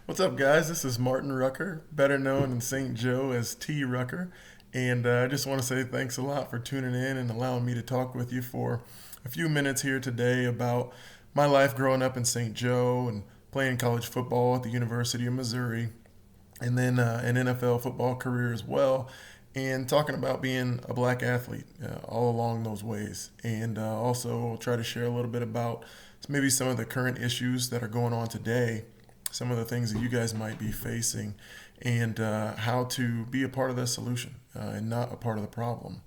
What's up, guys? This is Martin Rucker, better known in St. Joe as T. Rucker. And I just want to say thanks a lot for tuning in and allowing me to talk with you for a few minutes here today about my life growing up in St. Joe and playing college football at the University of Missouri, and then an NFL football career as well, and talking about being a black athlete all along those ways. And also try to share a little bit about maybe some of the current issues that are going on today, some of the things that you guys might be facing, and how to be a part of the solution and not a part of the problem.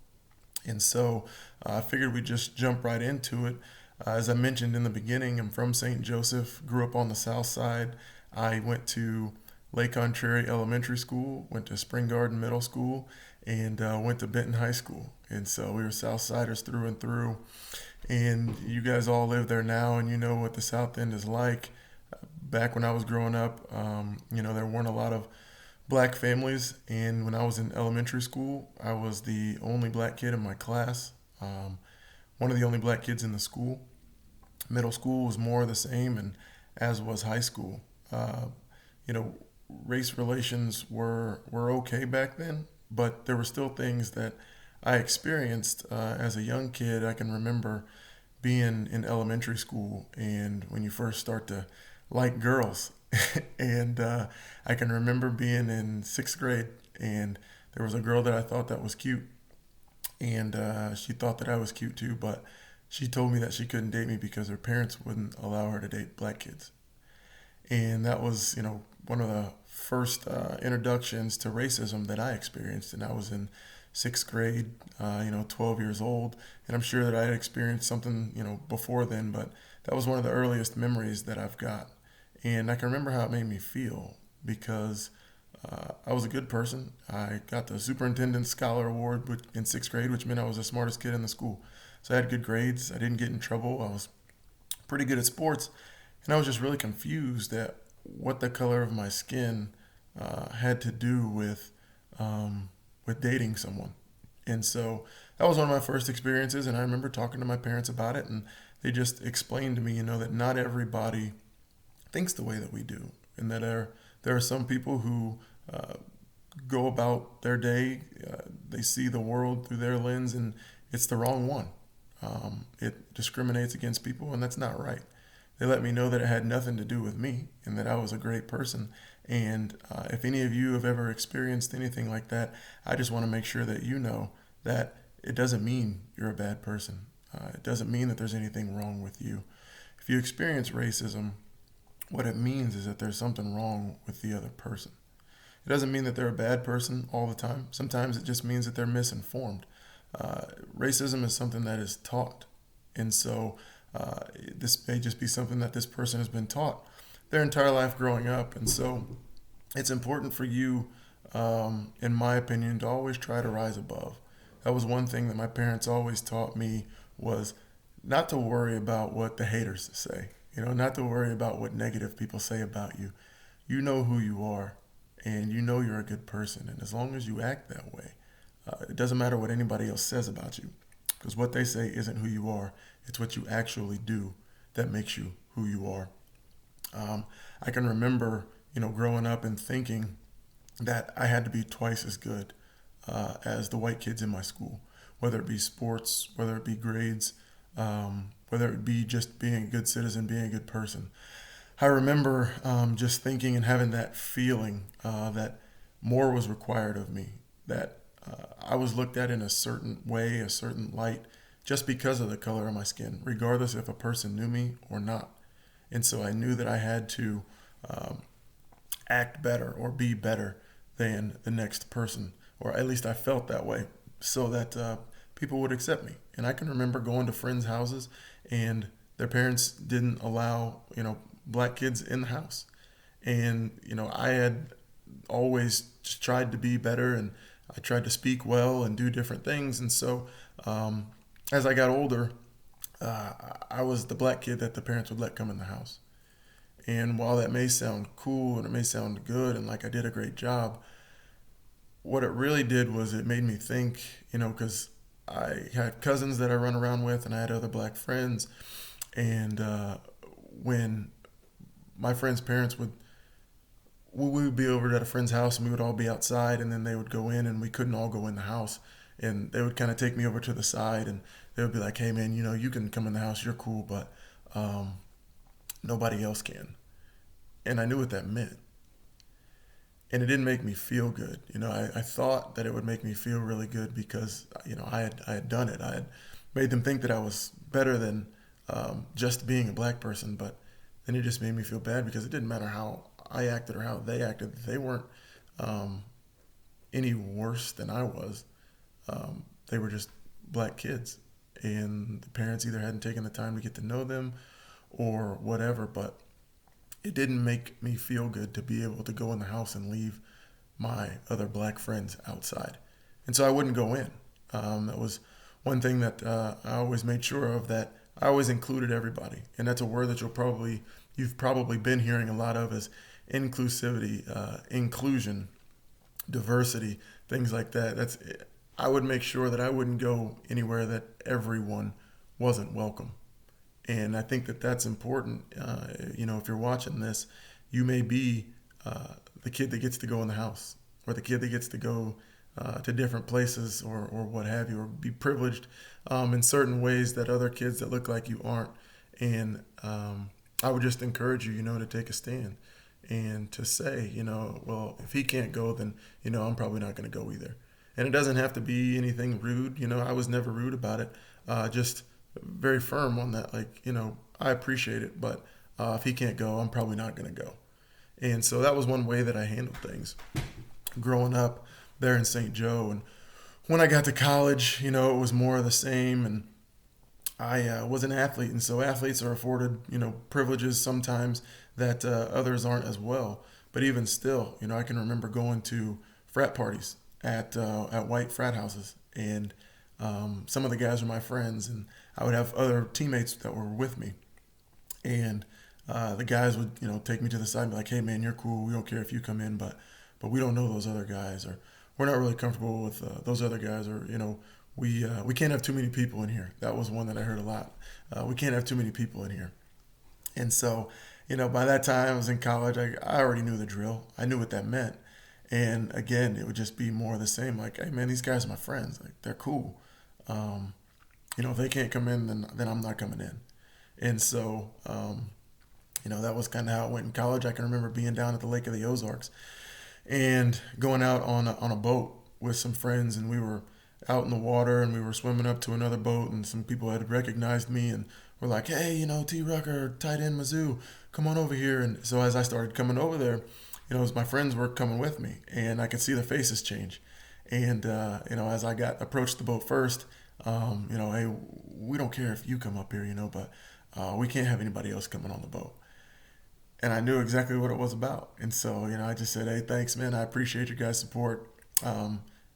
And so I figured we'd just jump right into it. As I mentioned in the beginning, I'm from St. Joseph, grew up on the south side. I went to Lake Contrary Elementary School, went to Spring Garden Middle School, and went to Benton High School. And so we were Southsiders through and through. And you guys all live there now, and you know what the South End is like. Back when I was growing up, there weren't a lot of black families. And when I was in elementary school, I was the only black kid in my class, one of the only black kids in the school. Middle school was more of the same, and as was high school. You know, race relations were okay back then, but there were still things that I experienced as a young kid. I can remember being in elementary school, and when you first start to like girls, and I can remember being in sixth grade, and there was a girl that I thought that was cute, and she thought that I was cute too, but she told me that she couldn't date me because her parents wouldn't allow her to date black kids. And that was, one of the first introductions to racism that I experienced. And I was in sixth grade, 12 years old. And I'm sure that I had experienced something, before then, but that was one of the earliest memories that I've got. And I can remember how it made me feel because I was a good person. I got the Superintendent Scholar Award in sixth grade, which meant I was the smartest kid in the school. So I had good grades. I didn't get in trouble. I was pretty good at sports. And I was just really confused at what the color of my skin had to do with dating someone. And so that was one of my first experiences. And I remember talking to my parents about it, and they just explained to me, that not everybody thinks the way that we do, and that there are some people who go about their day, they see the world through their lens, and it's the wrong one. It discriminates against people, and that's not right. They let me know that it had nothing to do with me and that I was a great person. And if any of you have ever experienced anything like that, I just want to make sure that you know that it doesn't mean you're a bad person. It doesn't mean that there's anything wrong with you. If you experience racism, what it means is that there's something wrong with the other person. It doesn't mean that they're a bad person all the time. Sometimes it just means that they're misinformed. Racism is something that is taught. And so this may just be something that this person has been taught their entire life growing up. And so it's important for you, in my opinion, to always try to rise above. That was one thing that my parents always taught me, was not to worry about what the haters say, not to worry about what negative people say about you. You know who you are, and you know you're a good person. And as long as you act that way, it doesn't matter what anybody else says about you, because what they say isn't who you are. It's what you actually do that makes you who you are. I can remember, growing up and thinking that I had to be twice as good as the white kids in my school, whether it be sports, whether it be grades, whether it be just being a good citizen, being a good person. I remember just thinking and having that feeling that more was required of me, that I was looked at in a certain way, a certain light, just because of the color of my skin, regardless if a person knew me or not. And so I knew that I had to act better or be better than the next person, or at least I felt that way, so that people would accept me. And I can remember going to friends' houses, and their parents didn't allow, black kids in the house. And, I had always just tried to be better, and I tried to speak well and do different things. And so as I got older, I was the black kid that the parents would let come in the house. And while that may sound cool and it may sound good and like I did a great job, what it really did was it made me think, because I had cousins that I run around with, and I had other black friends. And when my friends' parents would we would be over at a friend's house and we would all be outside, and then they would go in and we couldn't all go in the house. And they would kind of take me over to the side and they would be like, hey man, you can come in the house, you're cool, but um, nobody else can. And I knew what that meant. And it didn't make me feel good. I thought that it would make me feel really good because, I had done it. I had made them think that I was better than just being a black person, but then it just made me feel bad because it didn't matter how I acted or how they acted. They weren't um, any worse than I was. They were just black kids, and the parents either hadn't taken the time to get to know them or whatever, but it didn't make me feel good to be able to go in the house and leave my other black friends outside. And so I wouldn't go in. That was one thing that I always made sure of, that I always included everybody. And that's a word that you've probably been hearing a lot of, is inclusivity, inclusion, diversity, things like that. I would make sure that I wouldn't go anywhere that everyone wasn't welcome. And I think that that's important. If you're watching this, you may be the kid that gets to go in the house, or the kid that gets to go to different places, or what have you, or be privileged in certain ways that other kids that look like you aren't. And I would just encourage you, to take a stand and to say, well, if he can't go, then, I'm probably not going to go either. And it doesn't have to be anything rude. I was never rude about it. Just very firm on that. Like, I appreciate it, but if he can't go, I'm probably not going to go. And so that was one way that I handled things growing up there in St. Joe. And when I got to college, it was more of the same. And I was an athlete. And so athletes are afforded, privileges sometimes that others aren't as well. But even still, I can remember going to frat parties at white frat houses. And some of the guys were my friends, and I would have other teammates that were with me. And the guys would, take me to the side and be like, hey, man, you're cool. We don't care if you come in, but we don't know those other guys, or we're not really comfortable with those other guys, or, we can't have too many people in here. That was one that I heard a lot. We can't have too many people in here. And so, by that time I was in college, I already knew the drill. I knew what that meant. And again, it would just be more of the same. Like, hey, man, these guys are my friends. Like, they're cool. If they can't come in, then I'm not coming in. And so, that was kind of how it went in college. I can remember being down at the Lake of the Ozarks and going out on a boat with some friends, and we were out in the water and we were swimming up to another boat, and some people had recognized me and were like, hey, T. Rucker, tight end Mizzou, come on over here. And so as I started coming over there, as my friends were coming with me, and I could see their faces change. And, as I approached the boat first, hey, we don't care if you come up here, but we can't have anybody else coming on the boat. And I knew exactly what it was about. And so, I just said, hey, thanks, man. I appreciate your guys' support.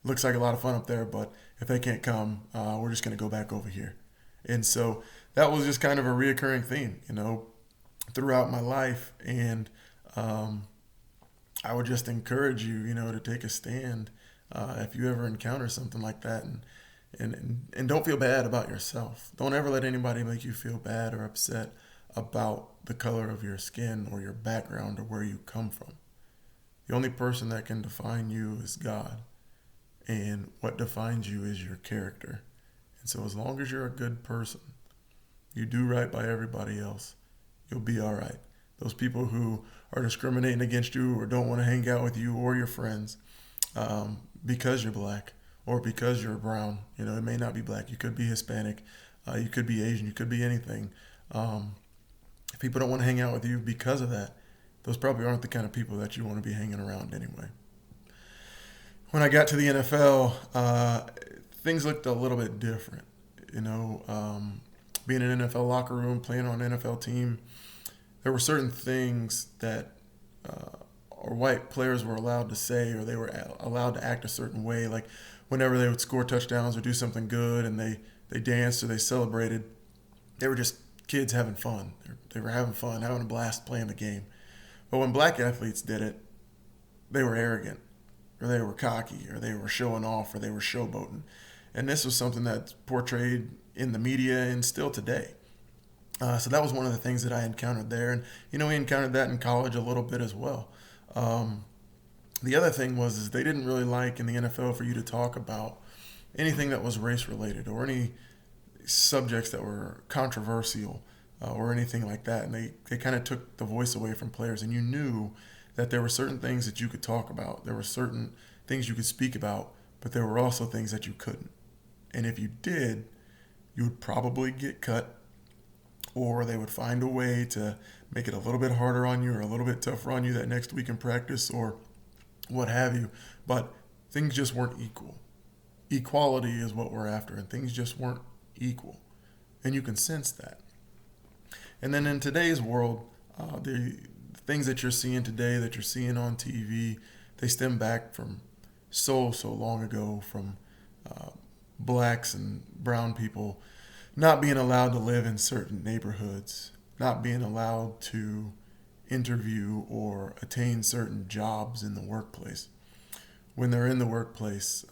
Looks like a lot of fun up there, but if they can't come, we're just going to go back over here. And so that was just kind of a reoccurring theme, throughout my life. And I would just encourage you, to take a stand if you ever encounter something like that, and don't feel bad about yourself. Don't ever let anybody make you feel bad or upset about the color of your skin or your background or where you come from. The only person that can define you is God, and what defines you is your character. And so as long as you're a good person, you do right by everybody else, you'll be all right. Those people who are discriminating against you or don't want to hang out with you or your friends because you're black or because you're brown, it may not be black. You could be Hispanic. You could be Asian. You could be anything. If people don't want to hang out with you because of that, those probably aren't the kind of people that you want to be hanging around anyway. When I got to the NFL, things looked a little bit different. Being in an NFL locker room, playing on an NFL team, there were certain things that or white players were allowed to say, or they were allowed to act a certain way. Like whenever they would score touchdowns or do something good and they danced or they celebrated, they were just kids having fun. They were having fun, having a blast playing the game. But when black athletes did it, they were arrogant, or they were cocky, or they were showing off, or they were showboating. And this was something that's portrayed in the media and still today. So that was one of the things that I encountered there. And, we encountered that in college a little bit as well. The other thing was is they didn't really like in the NFL for you to talk about anything that was race related or any subjects that were controversial or anything like that. And they kind of took the voice away from players. And you knew that there were certain things that you could talk about. There were certain things you could speak about, but there were also things that you couldn't. And if you did, you would probably get cut, or they would find a way to make it a little bit harder on you or a little bit tougher on you that next week in practice or what have you. But things just weren't equal. Equality is what we're after, and things just weren't equal. And you can sense that. And then in today's world, the things that you're seeing today, that you're seeing on TV, they stem back from so long ago, from blacks and brown people not being allowed to live in certain neighborhoods, not being allowed to interview or attain certain jobs in the workplace. When they're in the workplace,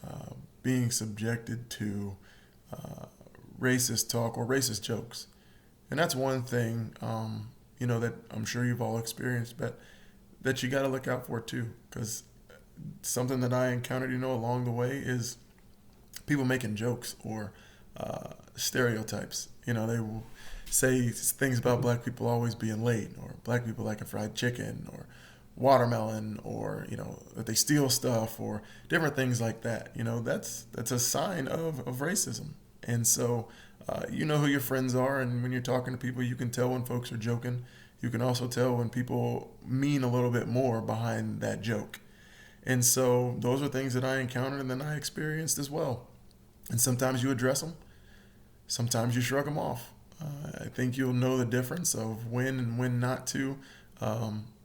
being subjected to racist talk or racist jokes. And that's one thing, that I'm sure you've all experienced, but that you got to look out for too. Because something that I encountered, along the way is people making jokes or stereotypes. They will say things about black people always being late, or black people liking fried chicken, or watermelon, or that they steal stuff, or different things like that. That's a sign of racism. And so you know who your friends are, and when you're talking to people, you can tell when folks are joking. You can also tell when people mean a little bit more behind that joke. And so those are things that I encountered and then I experienced as well. And sometimes you address them, sometimes you shrug them off. I think you'll know the difference of when and when not to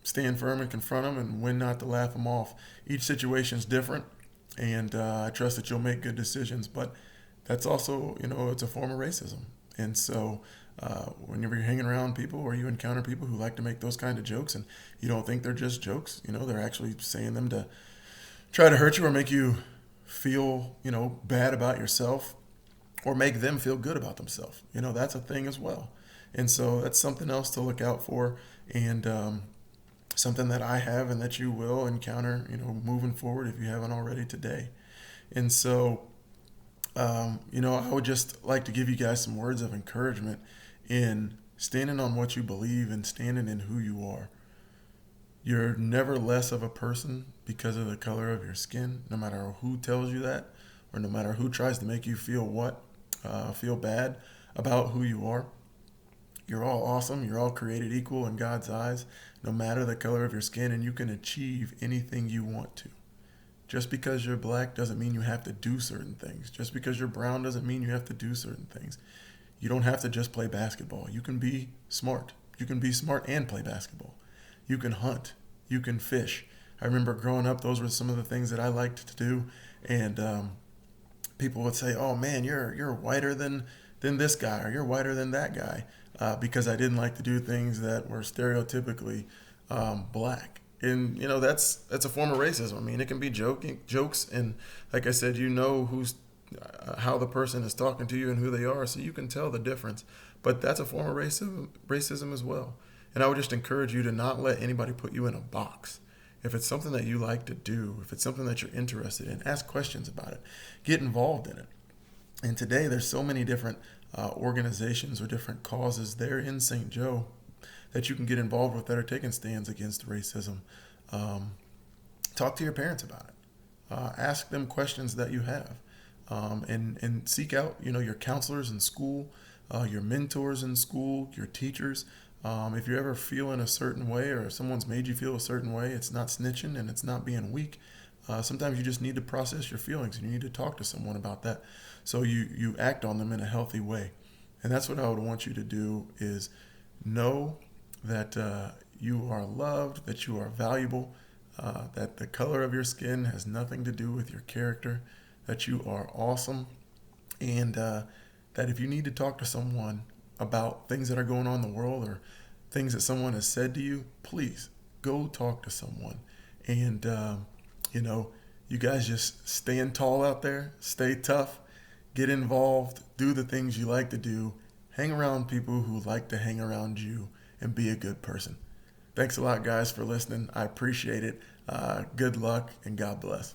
stand firm and confront them, and when not to laugh them off. Each situation is different, and I trust that you'll make good decisions. But that's also, it's a form of racism. And so whenever you're hanging around people or you encounter people who like to make those kind of jokes and you don't think they're just jokes, they're actually saying them to try to hurt you or make you feel, bad about yourself, or make them feel good about themselves. That's a thing as well. And so that's something else to look out for, and something that I have and that you will encounter, moving forward if you haven't already today. And so, I would just like to give you guys some words of encouragement in standing on what you believe and standing in who you are. You're never less of a person because of the color of your skin, no matter who tells you that, or no matter who tries to make you feel bad about who you are. You're all awesome. You're all created equal in God's eyes, no matter the color of your skin, and you can achieve anything you want to. Just because you're black doesn't mean you have to do certain things. Just because you're brown doesn't mean you have to do certain things. You don't have to just play basketball. You can be smart. You can be smart and play basketball. You can hunt. You can fish. I remember growing up, those were some of the things that I liked to do. And people would say, "Oh man, you're whiter than this guy, or you're whiter than that guy," because I didn't like to do things that were stereotypically black. And that's a form of racism. I mean, it can be jokes, and like I said, who's how the person is talking to you and who they are, so you can tell the difference. But that's a form of racism as well. And I would just encourage you to not let anybody put you in a box. If it's something that you like to do, if it's something that you're interested in, ask questions about it. Get involved in it. And today there's so many different organizations or different causes there in St. Joe that you can get involved with that are taking stands against racism. Talk to your parents about it. Ask them questions that you have. And seek out, your counselors in school, your mentors in school, your teachers. If you're ever feeling a certain way, or if someone's made you feel a certain way, it's not snitching and it's not being weak. Sometimes you just need to process your feelings, and you need to talk to someone about that, so you act on them in a healthy way. And that's what I would want you to do, is know that you are loved, that you are valuable, that the color of your skin has nothing to do with your character, that you are awesome, and that if you need to talk to someone about things that are going on in the world, or things that someone has said to you, please go talk to someone. And, you guys just stand tall out there, stay tough, get involved, do the things you like to do, hang around people who like to hang around you, and be a good person. Thanks a lot, guys, for listening. I appreciate it. Good luck and God bless.